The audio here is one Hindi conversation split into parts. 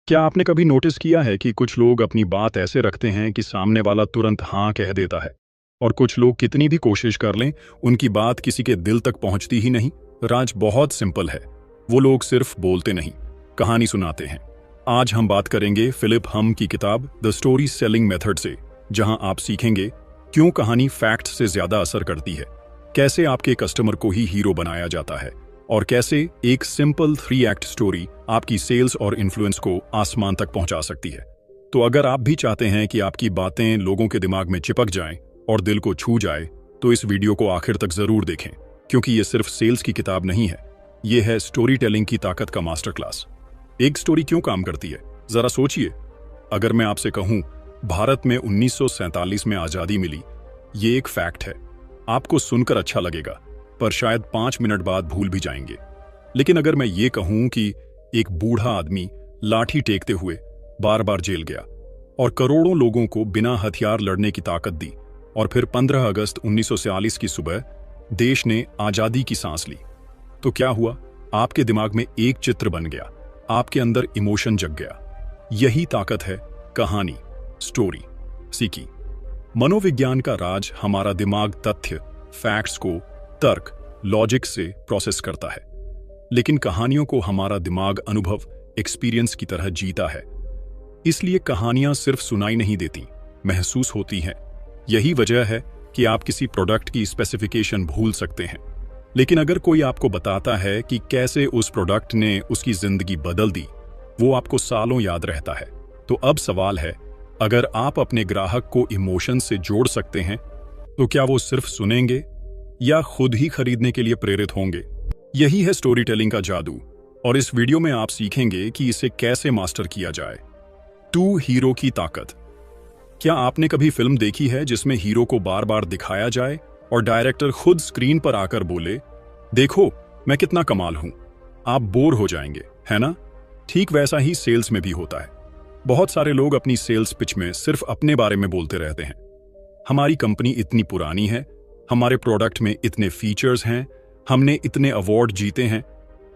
क्या आपने कभी नोटिस किया है कि कुछ लोग अपनी बात ऐसे रखते हैं कि सामने वाला तुरंत हाँ कह देता है। और कुछ लोग कितनी भी कोशिश कर लें, उनकी बात किसी के दिल तक पहुंचती ही नहीं। राज बहुत सिंपल है। वो लोग सिर्फ बोलते नहीं, कहानी सुनाते हैं। आज हम बात करेंगे फिलिप हम की किताब द स्टोरी सेलिंग मेथड से, जहां आप सीखेंगे क्यों कहानी फैक्ट से ज्यादा असर करती है, कैसे आपके कस्टमर को ही हीरो बनाया जाता है, और कैसे एक सिंपल 3 एक्ट स्टोरी आपकी सेल्स और इन्फ्लुएंस को आसमान तक पहुंचा सकती है। तो अगर आप भी चाहते हैं कि आपकी बातें लोगों के दिमाग में चिपक जाएं और दिल को छू जाए, तो इस वीडियो को आखिर तक जरूर देखें, क्योंकि ये सिर्फ सेल्स की किताब नहीं है, ये है स्टोरी टेलिंग की ताकत का मास्टर क्लास। एक स्टोरी क्यों काम करती है, जरा सोचिए। अगर मैं आपसे कहूं भारत में 1947 में आजादी मिली, ये एक फैक्ट है। आपको सुनकर अच्छा लगेगा, पर शायद 5 मिनट बाद भूल भी जाएंगे। लेकिन अगर मैं ये कहूं कि एक बूढ़ा आदमी लाठी टेकते हुए बार बार जेल गया और करोड़ों लोगों को बिना हथियार लड़ने की ताकत दी, और फिर 15 अगस्त 1947 की सुबह देश ने आजादी की सांस ली, तो क्या हुआ? आपके दिमाग में एक चित्र बन गया, आपके अंदर इमोशन जग गया। यही ताकत है कहानी, स्टोरी। सीखी मनोविज्ञान का राज हमारा दिमाग तथ्य, फैक्ट्स को तर्क, लॉजिक से प्रोसेस करता है, लेकिन कहानियों को हमारा दिमाग अनुभव, एक्सपीरियंस की तरह जीता है। इसलिए कहानियां सिर्फ सुनाई नहीं देती, महसूस होती हैं। यही वजह है कि आप किसी प्रोडक्ट की स्पेसिफिकेशन भूल सकते हैं, लेकिन अगर कोई आपको बताता है कि कैसे उस प्रोडक्ट ने उसकी जिंदगी बदल दी, वो आपको सालों याद रहता है। तो अब सवाल है, अगर आप अपने ग्राहक को इमोशन से जोड़ सकते हैं, तो क्या वो सिर्फ सुनेंगे या खुद ही खरीदने के लिए प्रेरित होंगे? यही है स्टोरी टेलिंग का जादू, और इस वीडियो में आप सीखेंगे कि इसे कैसे मास्टर किया जाए। 2 हीरो की ताकत। क्या आपने कभी फिल्म देखी है जिसमें हीरो को बार बार दिखाया जाए और डायरेक्टर खुद स्क्रीन पर आकर बोले, देखो मैं कितना कमाल हूं? आप बोर हो जाएंगे, है ना? ठीक वैसा ही सेल्स में भी होता है। बहुत सारे लोग अपनी सेल्स पिच में सिर्फ अपने बारे में बोलते रहते हैं। हमारी कंपनी इतनी पुरानी है, हमारे प्रोडक्ट में इतने फीचर्स हैं, हमने इतने अवार्ड जीते हैं।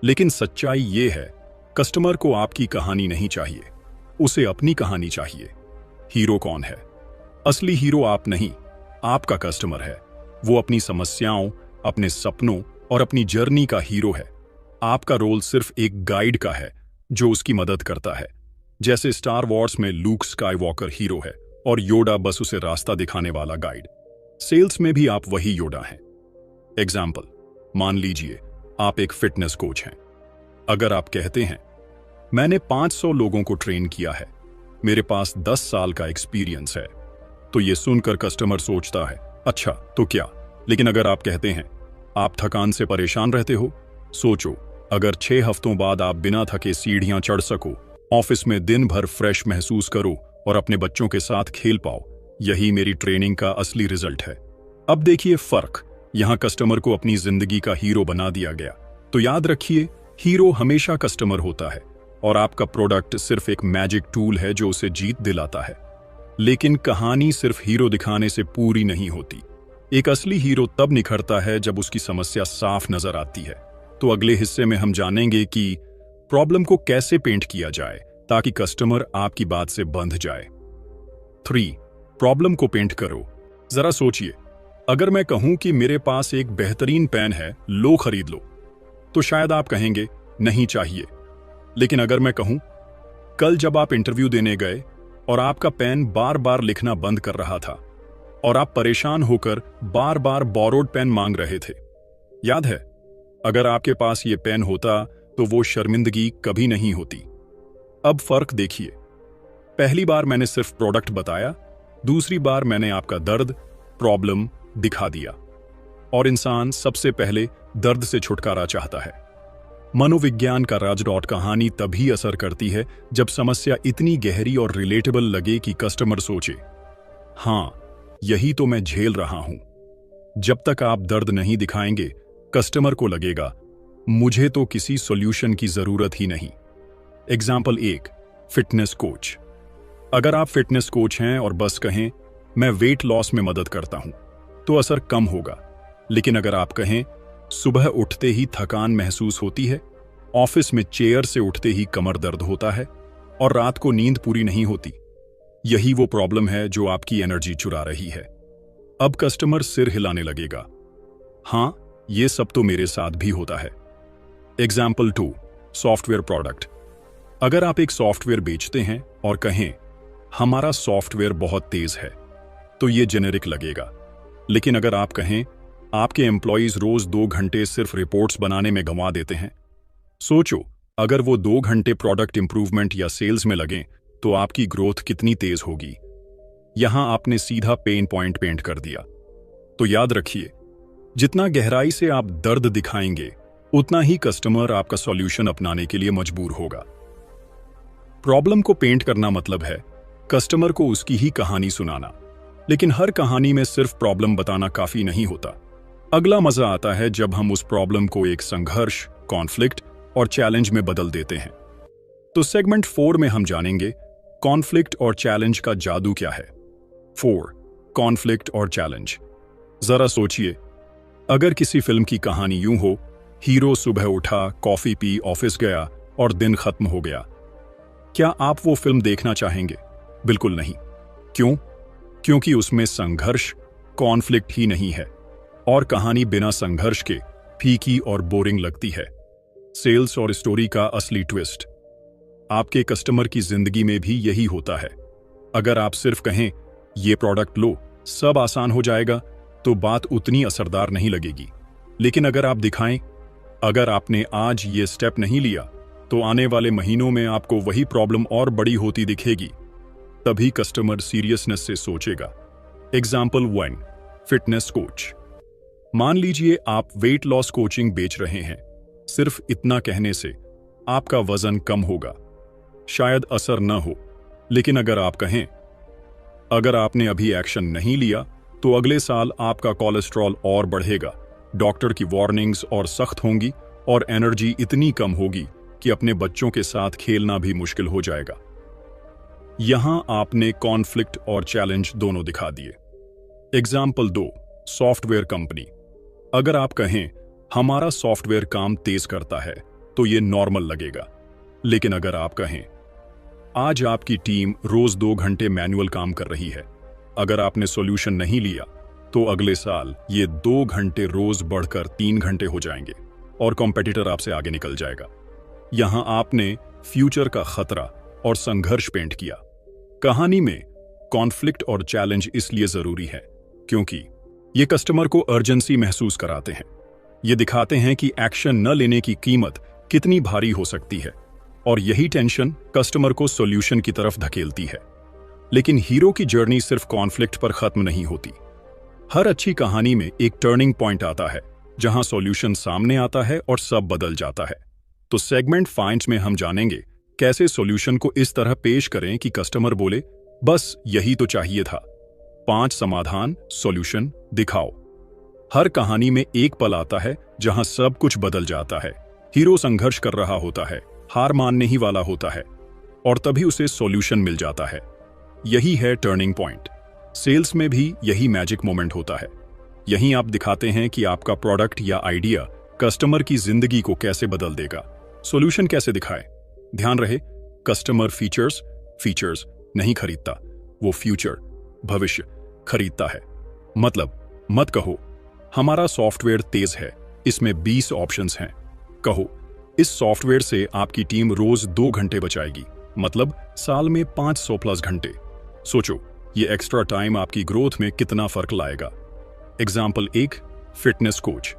लेकिन सच्चाई ये है, कस्टमर को आपकी कहानी नहीं चाहिए, उसे अपनी कहानी चाहिए। हीरो कौन है? असली हीरो आप नहीं, आपका कस्टमर है। वो अपनी समस्याओं, अपने सपनों और अपनी जर्नी का हीरो है। आपका रोल सिर्फ एक गाइड का है जो उसकी मदद करता है। जैसे स्टार वॉर्स में लूक स्काईवॉकर हीरो है और योडा बस उसे रास्ता दिखाने वाला गाइड। सेल्स में भी आप वही योडा हैं। एग्जाम्पल, मान लीजिए आप एक फिटनेस कोच हैं। अगर आप कहते हैं, मैंने 500 लोगों को ट्रेन किया है, मेरे पास 10 साल का एक्सपीरियंस है, तो ये सुनकर कस्टमर सोचता है, अच्छा तो क्या? लेकिन अगर आप कहते हैं, आप थकान से परेशान रहते हो, सोचो अगर 6 हफ्तों बाद आप बिना थके सीढ़ियां चढ़ सको, ऑफिस में दिन भर फ्रेश महसूस करो और अपने बच्चों के साथ खेल पाओ, यही मेरी ट्रेनिंग का असली रिजल्ट है। अब देखिए फर्क, यहां कस्टमर को अपनी जिंदगी का हीरो बना दिया गया। तो याद रखिए, हीरो हमेशा कस्टमर होता है और आपका प्रोडक्ट सिर्फ एक मैजिक टूल है जो उसे जीत दिलाता है। लेकिन कहानी सिर्फ हीरो दिखाने से पूरी नहीं होती। एक असली हीरो तब निखरता है जब उसकी समस्या साफ नजर आती है। तो अगले हिस्से में हम जानेंगे कि प्रॉब्लम को कैसे पेंट किया जाए ताकि कस्टमर आपकी बात से बंध जाए। 3. प्रॉब्लम को पेंट करो। जरा सोचिए, अगर मैं कहूं कि मेरे पास एक बेहतरीन पेन है, लो खरीद लो, तो शायद आप कहेंगे नहीं चाहिए। लेकिन अगर मैं कहूं, कल जब आप इंटरव्यू देने गए और आपका पेन बार बार लिखना बंद कर रहा था और आप परेशान होकर बार बार बोरोड पेन मांग रहे थे, याद है? अगर आपके पास ये पेन होता तो वो शर्मिंदगी कभी नहीं होती। अब फर्क देखिए, पहली बार मैंने सिर्फ प्रोडक्ट बताया, दूसरी बार मैंने आपका दर्द, प्रॉब्लम दिखा दिया। और इंसान सबसे पहले दर्द से छुटकारा चाहता है। मनोविज्ञान का राज। कहानी तभी असर करती है जब समस्या इतनी गहरी और रिलेटेबल लगे कि कस्टमर सोचे, हां यही तो मैं झेल रहा हूं। जब तक आप दर्द नहीं दिखाएंगे, कस्टमर को लगेगा मुझे तो किसी सॉल्यूशन की जरूरत ही नहीं। Example 1, fitness coach. अगर आप फिटनेस कोच हैं और बस कहें मैं वेट लॉस में मदद करता हूं, तो असर कम होगा। लेकिन अगर आप कहें सुबह उठते ही थकान महसूस होती है, ऑफिस में चेयर से उठते ही कमर दर्द होता है, और रात को नींद पूरी नहीं होती। यही वो प्रॉब्लम है जो आपकी एनर्जी चुरा रही है। अब कस्टमर सिर हिलाने लगेगा, हाँ ये सब तो मेरे साथ भी होता है। Example 2, software product. अगर आप एक सॉफ्टवेयर बेचते हैं और कहें हमारा सॉफ्टवेयर बहुत तेज है, तो ये जेनेरिक लगेगा। लेकिन अगर आप कहें आपके एम्प्लॉइज रोज 2 घंटे सिर्फ रिपोर्ट्स बनाने में गंवा देते हैं, सोचो अगर वो 2 घंटे प्रोडक्ट इंप्रूवमेंट या सेल्स में लगें तो आपकी ग्रोथ कितनी तेज होगी। यहां आपने सीधा पेन पॉइंट पेंट कर दिया। तो याद रखिए, जितना गहराई से आप दर्द दिखाएंगे उतना ही कस्टमर आपका सॉल्यूशन अपनाने के लिए मजबूर होगा। प्रॉब्लम को पेंट करना मतलब है कस्टमर को उसकी ही कहानी सुनाना, लेकिन हर कहानी में सिर्फ प्रॉब्लम बताना काफी नहीं होता। अगला मजा आता है जब हम उस प्रॉब्लम को एक संघर्ष, कॉन्फ्लिक्ट और चैलेंज में बदल देते हैं। तो सेगमेंट 4 में हम जानेंगे कॉन्फ्लिक्ट और चैलेंज का जादू क्या है। 4, कॉन्फ्लिक्ट और चैलेंज। जरा सोचिए, अगर किसी फिल्म की कहानी यूं हो, हीरो सुबह उठा, कॉफी पी, ऑफिस गया और दिन खत्म हो गया, क्या आप वो फिल्म देखना चाहेंगे? बिल्कुल नहीं। क्यों? क्योंकि उसमें संघर्ष, कॉन्फ्लिक्ट ही नहीं है, और कहानी बिना संघर्ष के फीकी और बोरिंग लगती है। सेल्स और स्टोरी का असली ट्विस्ट। आपके कस्टमर की जिंदगी में भी यही होता है। अगर आप सिर्फ कहें ये प्रोडक्ट लो, सब आसान हो जाएगा, तो बात उतनी असरदार नहीं लगेगी। लेकिन अगर आप दिखाएं, अगर आपने आज ये स्टेप नहीं लिया तो आने वाले महीनों में आपको वही प्रॉब्लम और बड़ी होती दिखेगी, तभी कस्टमर सीरियसनेस से सोचेगा। Example 1, fitness coach. मान लीजिए आप वेट लॉस कोचिंग बेच रहे हैं। सिर्फ इतना कहने से आपका वजन कम होगा, शायद असर न हो। लेकिन अगर आप कहें अगर आपने अभी एक्शन नहीं लिया तो अगले साल आपका कोलेस्ट्रॉल और बढ़ेगा, डॉक्टर की वार्निंग्स और सख्त होंगी और एनर्जी इतनी कम होगी कि अपने बच्चों के साथ खेलना भी मुश्किल हो जाएगा। यहां आपने कॉन्फ्लिक्ट और चैलेंज दोनों दिखा दिए। Example 2, software company. अगर आप कहें हमारा सॉफ्टवेयर काम तेज करता है तो यह नॉर्मल लगेगा। लेकिन अगर आप कहें आज आपकी टीम रोज 2 घंटे मैनुअल काम कर रही है, अगर आपने सॉल्यूशन नहीं लिया तो अगले साल ये 2 घंटे रोज बढ़कर 3 घंटे हो जाएंगे और कॉम्पिटिटर आपसे आगे निकल जाएगा। यहां आपने फ्यूचर का खतरा और संघर्ष पेंट किया। कहानी में कॉन्फ्लिक्ट और चैलेंज इसलिए जरूरी है क्योंकि ये कस्टमर को अर्जेंसी महसूस कराते हैं। ये दिखाते हैं कि एक्शन न लेने की कीमत कितनी भारी हो सकती है, और यही टेंशन कस्टमर को सॉल्यूशन की तरफ धकेलती है। लेकिन हीरो की जर्नी सिर्फ कॉन्फ्लिक्ट पर खत्म नहीं होती। हर अच्छी कहानी में एक टर्निंग पॉइंट आता है जहां सॉल्यूशन सामने आता है और सब बदल जाता है। तो सेगमेंट 5 में हम जानेंगे कैसे सॉल्यूशन को इस तरह पेश करें कि कस्टमर बोले बस यही तो चाहिए था। 5 समाधान, सॉल्यूशन दिखाओ। हर कहानी में एक पल आता है जहां सब कुछ बदल जाता है। हीरो संघर्ष कर रहा होता है, हार मानने ही वाला होता है, और तभी उसे सॉल्यूशन मिल जाता है। यही है टर्निंग पॉइंट। सेल्स में भी यही मैजिक मोमेंट होता है। यहीं आप दिखाते हैं कि आपका प्रोडक्ट या आइडिया कस्टमर की जिंदगी को कैसे बदल देगा। सॉल्यूशन कैसे दिखाए? ध्यान रहे, कस्टमर फीचर्स नहीं खरीदता, वो फ्यूचर, भविष्य खरीदता है। मतलब मत कहो हमारा सॉफ्टवेयर तेज है, इसमें 20 ऑप्शंस हैं। कहो इस सॉफ्टवेयर से आपकी टीम रोज 2 घंटे बचाएगी, मतलब साल में 500 प्लस घंटे। सोचो ये एक्स्ट्रा टाइम आपकी ग्रोथ में कितना फर्क लाएगा। Example 1, fitness coach.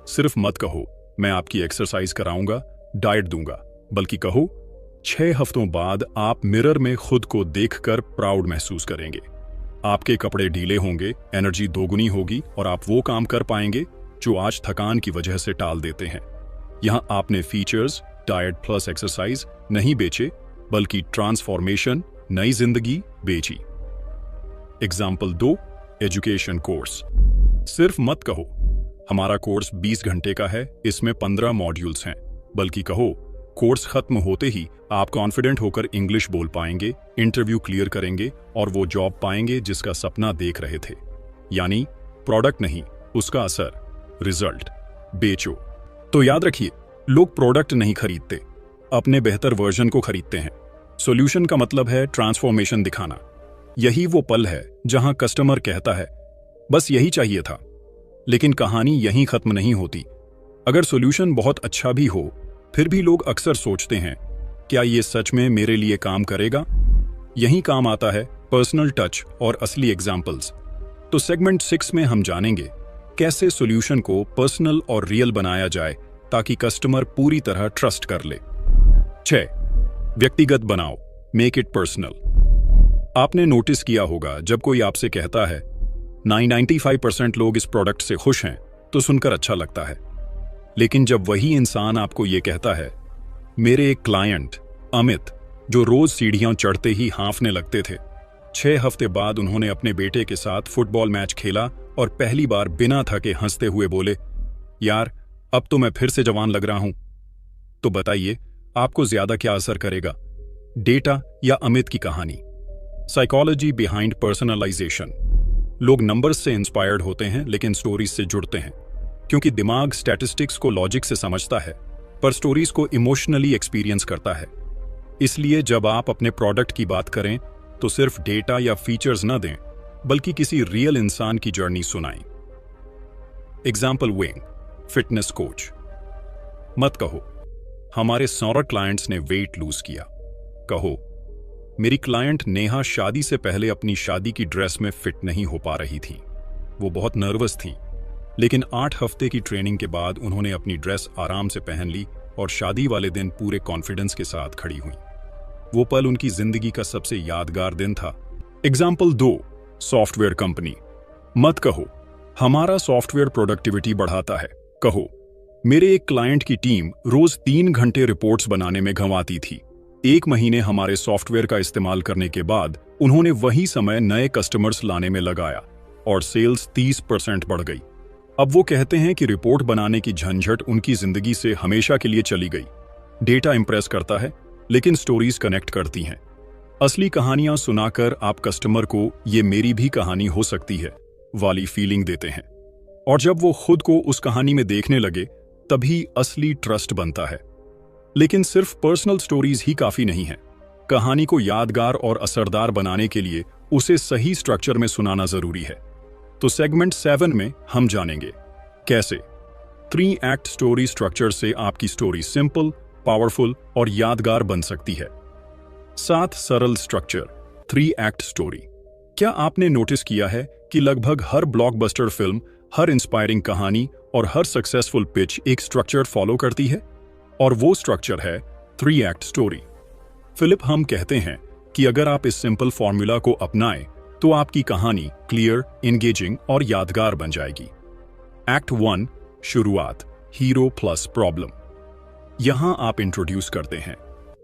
सिर्फ मत कहो मैं आपकी एक्सरसाइज कराऊंगा, डाइट दूंगा, बल्कि कहो 6 हफ्तों बाद आप मिरर में खुद को देखकर प्राउड महसूस करेंगे। आपके कपड़े ढीले होंगे, एनर्जी दोगुनी होगी और आप वो काम कर पाएंगे जो आज थकान की वजह से टाल देते हैं। यहां आपने फीचर्स, डाइट प्लस एक्सरसाइज नहीं बेचे, बल्कि ट्रांसफॉर्मेशन, नई जिंदगी बेची। Example 2, education course. सिर्फ मत कहो हमारा कोर्स 20 घंटे का है, इसमें 15 मॉड्यूल्स हैं, बल्कि कहो कोर्स खत्म होते ही आप कॉन्फिडेंट होकर इंग्लिश बोल पाएंगे, इंटरव्यू क्लियर करेंगे और वो जॉब पाएंगे जिसका सपना देख रहे थे। यानी प्रोडक्ट नहीं, उसका असर, रिजल्ट। बेचो। तो याद रखिए, लोग प्रोडक्ट नहीं खरीदते, अपने बेहतर वर्जन को खरीदते हैं। सॉल्यूशन का मतलब है ट्रांसफॉर्मेशन दिखाना। यही वो पल है जहां कस्टमर कहता है बस यही चाहिए था। लेकिन कहानी यहीं खत्म नहीं होती। अगर सॉल्यूशन बहुत अच्छा भी हो, फिर भी लोग अक्सर सोचते हैं क्या ये सच में मेरे लिए काम करेगा। यहीं काम आता है पर्सनल टच और असली एग्जाम्पल्स। तो सेगमेंट 6 में हम जानेंगे कैसे सॉल्यूशन को पर्सनल और रियल बनाया जाए ताकि कस्टमर पूरी तरह ट्रस्ट कर ले। 6. व्यक्तिगत बनाओ, मेक इट पर्सनल। आपने नोटिस किया होगा जब कोई आपसे कहता है 95% लोग इस प्रोडक्ट से खुश हैं, तो सुनकर अच्छा लगता है। लेकिन जब वही इंसान आपको ये कहता है मेरे एक क्लाइंट अमित जो रोज सीढ़ियां चढ़ते ही हाँफने लगते थे, 6 हफ्ते बाद उन्होंने अपने बेटे के साथ फुटबॉल मैच खेला और पहली बार बिना थके हंसते हुए बोले यार अब तो मैं फिर से जवान लग रहा हूं। तो बताइए आपको ज्यादा क्या असर करेगा, डेटा या अमित की कहानी? Psychology behind personalization. लोग नंबर्स से इंस्पायर्ड होते हैं लेकिन स्टोरीज से जुड़ते हैं, क्योंकि दिमाग स्टैटिस्टिक्स को लॉजिक से समझता है पर स्टोरीज को इमोशनली एक्सपीरियंस करता है। इसलिए जब आप अपने प्रोडक्ट की बात करें तो सिर्फ डेटा या फीचर्स न दें, बल्कि किसी रियल इंसान की जर्नी सुनाएं। Example weighing, fitness coach. मत कहो हमारे 100 क्लाइंट्स ने वेट लूज किया, कहो मेरी क्लाइंट नेहा शादी से पहले अपनी शादी की ड्रेस में फिट नहीं हो पा रही थी। वो बहुत नर्वस थी, लेकिन 8 हफ्ते की ट्रेनिंग के बाद उन्होंने अपनी ड्रेस आराम से पहन ली और शादी वाले दिन पूरे कॉन्फिडेंस के साथ खड़ी हुई। वो पल उनकी जिंदगी का सबसे यादगार दिन था। Example 2, software company. मत कहो हमारा सॉफ्टवेयर प्रोडक्टिविटी बढ़ाता है, कहो मेरे एक क्लाइंट की टीम रोज 3 घंटे रिपोर्ट्स बनाने में गंवाती थी। 1 महीने हमारे सॉफ्टवेयर का इस्तेमाल करने के बाद उन्होंने वही समय नए कस्टमर्स लाने में लगाया और सेल्स 30% बढ़ गई। अब वो कहते हैं कि रिपोर्ट बनाने की झंझट उनकी जिंदगी से हमेशा के लिए चली गई। डेटा इंप्रेस करता है लेकिन स्टोरीज कनेक्ट करती हैं। असली कहानियां सुनाकर आप कस्टमर को ये मेरी भी कहानी हो सकती है वाली फीलिंग देते हैं, और जब वो खुद को उस कहानी में देखने लगे तभी असली ट्रस्ट बनता है। लेकिन सिर्फ पर्सनल स्टोरीज ही काफी नहीं है। कहानी को यादगार और असरदार बनाने के लिए उसे सही स्ट्रक्चर में सुनाना जरूरी है। तो सेगमेंट 7 में हम जानेंगे कैसे 3 एक्ट स्टोरी स्ट्रक्चर से आपकी स्टोरी सिंपल, पावरफुल और यादगार बन सकती है। 7 सरल स्ट्रक्चर 3 एक्ट स्टोरी। क्या आपने नोटिस किया है कि लगभग हर ब्लॉकबस्टर फिल्म, हर इंस्पायरिंग कहानी और हर सक्सेसफुल पिच एक स्ट्रक्चर फॉलो करती है? और वो स्ट्रक्चर है 3 एक्ट स्टोरी। फिलिप हम कहते हैं कि अगर आप इस सिंपल फॉर्मूला को अपनाएं तो आपकी कहानी क्लियर, एंगेजिंग और यादगार बन जाएगी। एक्ट 1 शुरुआत, हीरो प्लस प्रॉब्लम। यहां आप इंट्रोड्यूस करते हैं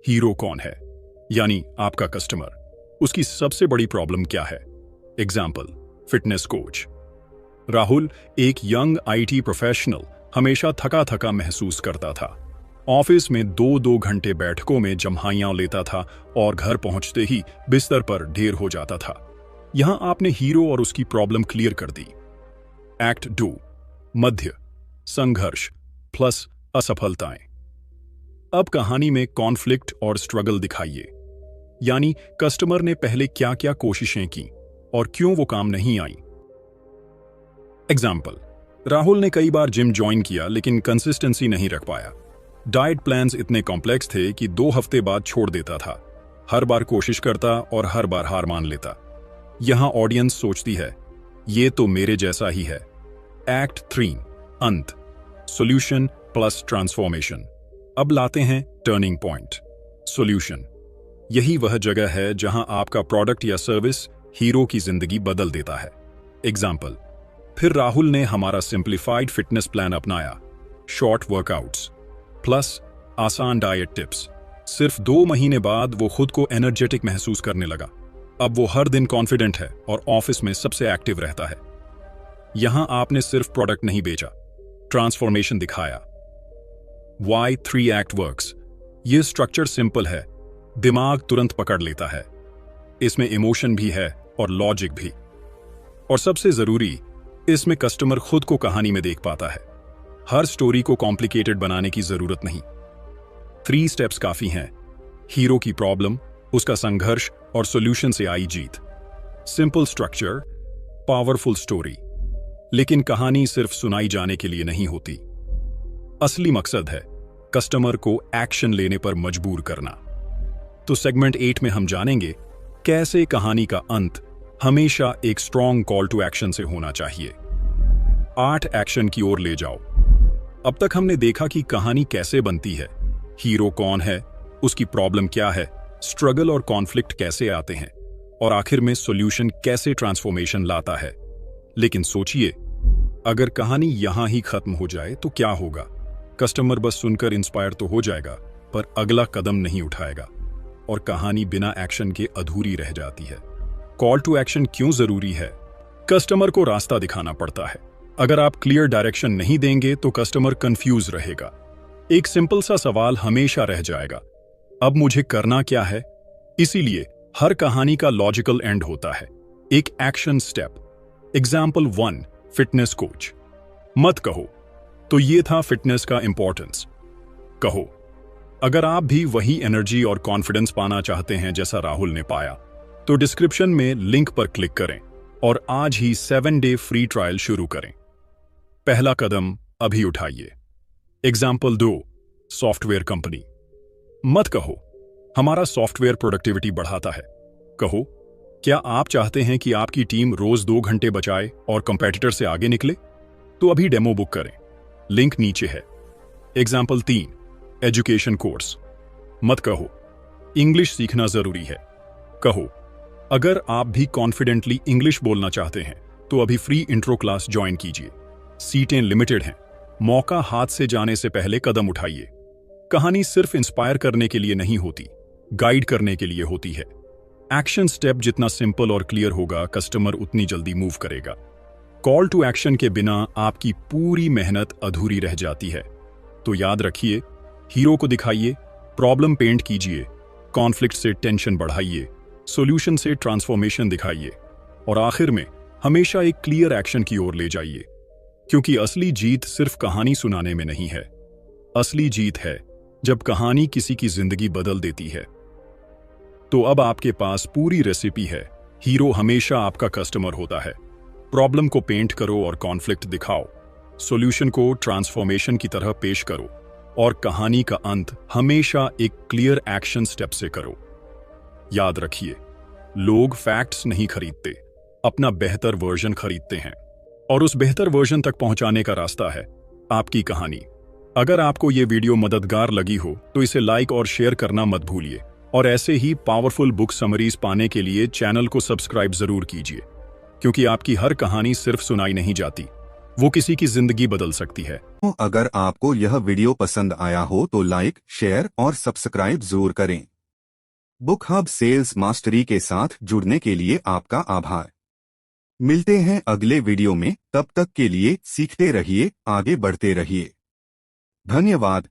हीरो कौन है, यानी आपका कस्टमर, उसकी सबसे बड़ी प्रॉब्लम क्या है। Example, fitness coach. राहुल एक यंग आईटी प्रोफेशनल हमेशा थका थका महसूस करता था। ऑफिस में 2-2 घंटे बैठकों में जम्हाइयां लेता था और घर पहुंचते ही बिस्तर पर ढेर हो जाता था। यहां आपने हीरो और उसकी प्रॉब्लम क्लियर कर दी। एक्ट 2 मध्य, संघर्ष प्लस असफलताएं। अब कहानी में कॉन्फ्लिक्ट और स्ट्रगल दिखाइए, यानी कस्टमर ने पहले क्या क्या कोशिशें की और क्यों वो काम नहीं आई। एग्जाम्पल, राहुल ने कई बार जिम ज्वाइन किया लेकिन कंसिस्टेंसी नहीं रख पाया। डाइट प्लान्स इतने कॉम्प्लेक्स थे कि 2 हफ्ते बाद छोड़ देता था। हर बार कोशिश करता और हर बार हार मान लेता। यहां ऑडियंस सोचती है ये तो मेरे जैसा ही है। एक्ट 3 अंत, सॉल्यूशन प्लस ट्रांसफॉर्मेशन। अब लाते हैं टर्निंग पॉइंट, सॉल्यूशन। यही वह जगह है जहां आपका प्रोडक्ट या सर्विस हीरो की जिंदगी बदल देता है। एग्जाम्पल, फिर राहुल ने हमारा सिंप्लीफाइड फिटनेस प्लान अपनाया, शॉर्ट वर्कआउट्स प्लस आसान डाइट टिप्स। सिर्फ 2 महीने बाद वो खुद को एनर्जेटिक महसूस करने लगा। अब वो हर दिन कॉन्फिडेंट है और ऑफिस में सबसे एक्टिव रहता है। यहां आपने सिर्फ प्रोडक्ट नहीं बेचा, ट्रांसफॉर्मेशन दिखाया। Why 3 act works. ये स्ट्रक्चर सिंपल है, दिमाग तुरंत पकड़ लेता है। इसमें इमोशन भी है और लॉजिक भी, और सबसे जरूरी, इसमें कस्टमर खुद को कहानी में देख पाता है। हर स्टोरी को कॉम्प्लिकेटेड बनाने की जरूरत नहीं। 3 स्टेप्स काफी हैं। हीरो की प्रॉब्लम, उसका संघर्ष और सॉल्यूशन से आई जीत। Simple structure, powerful story. लेकिन कहानी सिर्फ सुनाई जाने के लिए नहीं होती। असली मकसद है कस्टमर को एक्शन लेने पर मजबूर करना। तो सेगमेंट 8 में हम जानेंगे कैसे कहानी का अंत हमेशा एक स्ट्रॉन्ग कॉल टू एक्शन से होना चाहिए। 8 एक्शन की ओर ले जाओ। अब तक हमने देखा कि कहानी कैसे बनती है, हीरो कौन है, उसकी प्रॉब्लम क्या है, स्ट्रगल और कॉन्फ्लिक्ट कैसे आते हैं, और आखिर में सॉल्यूशन कैसे ट्रांसफॉर्मेशन लाता है। लेकिन सोचिए, अगर कहानी यहां ही खत्म हो जाए तो क्या होगा? कस्टमर बस सुनकर इंस्पायर तो हो जाएगा, पर अगला कदम नहीं उठाएगा और कहानी बिना एक्शन के अधूरी रह जाती है। कॉल टू एक्शन क्यों जरूरी है? कस्टमर को रास्ता दिखाना पड़ता है। अगर आप क्लियर डायरेक्शन नहीं देंगे तो कस्टमर कंफ्यूज रहेगा। एक सिंपल सा सवाल हमेशा रह जाएगा, अब मुझे करना क्या है? इसीलिए हर कहानी का लॉजिकल एंड होता है, एक action step. Example 1, fitness coach. मत कहो तो ये था फिटनेस का इंपॉर्टेंस। कहो, अगर आप भी वही एनर्जी और कॉन्फिडेंस पाना चाहते हैं जैसा राहुल ने पाया, तो डिस्क्रिप्शन में लिंक पर क्लिक करें और आज ही 7 डे फ्री ट्रायल शुरू करें। पहला कदम अभी उठाइए। Example 2, software company. मत कहो, हमारा सॉफ्टवेयर प्रोडक्टिविटी बढ़ाता है। कहो, क्या आप चाहते हैं कि आपकी टीम रोज 2 घंटे बचाए और कंपेटिटर से आगे निकले? तो अभी डेमो बुक करें, लिंक नीचे है। Example 3, education course. मत कहो, इंग्लिश सीखना जरूरी है। कहो, अगर आप भी कॉन्फिडेंटली इंग्लिश बोलना चाहते हैं तो अभी फ्री इंट्रो क्लास ज्वाइन कीजिए। सीटें लिमिटेड हैं, मौका हाथ से जाने से पहले कदम उठाइए। कहानी सिर्फ इंस्पायर करने के लिए नहीं होती, गाइड करने के लिए होती है। एक्शन स्टेप जितना सिंपल और क्लियर होगा, कस्टमर उतनी जल्दी मूव करेगा। कॉल टू एक्शन के बिना आपकी पूरी मेहनत अधूरी रह जाती है। तो याद रखिए, हीरो को दिखाइए, प्रॉब्लम पेंट कीजिए, कॉन्फ्लिक्ट से टेंशन बढ़ाइए, सॉल्यूशन से ट्रांसफॉर्मेशन दिखाइए, और आखिर में हमेशा एक क्लियर एक्शन की ओर ले जाइए। क्योंकि असली जीत सिर्फ कहानी सुनाने में नहीं है, असली जीत है जब कहानी किसी की जिंदगी बदल देती है। तो अब आपके पास पूरी रेसिपी है। हीरो हमेशा आपका कस्टमर होता है। प्रॉब्लम को पेंट करो और कॉन्फ्लिक्ट दिखाओ, सॉल्यूशन को ट्रांसफॉर्मेशन की तरह पेश करो, और कहानी का अंत हमेशा एक क्लियर एक्शन स्टेप से करो। याद रखिए, लोग फैक्ट्स नहीं खरीदते, अपना बेहतर वर्जन खरीदते हैं, और उस बेहतर वर्जन तक पहुंचाने का रास्ता है आपकी कहानी। अगर आपको ये वीडियो मददगार लगी हो तो इसे लाइक और शेयर करना मत भूलिए, और ऐसे ही पावरफुल बुक समरीज पाने के लिए चैनल को सब्सक्राइब जरूर कीजिए, क्योंकि आपकी हर कहानी सिर्फ सुनाई नहीं जाती, वो किसी की जिंदगी बदल सकती है। अगर आपको यह वीडियो पसंद आया हो तो लाइक, शेयर और सब्सक्राइब जरूर करें। बुक हब सेल्स मास्टरी के साथ जुड़ने के लिए आपका आभार। मिलते हैं अगले वीडियो में, तब तक के लिए सीखते रहिए, आगे बढ़ते रहिए। धन्यवाद।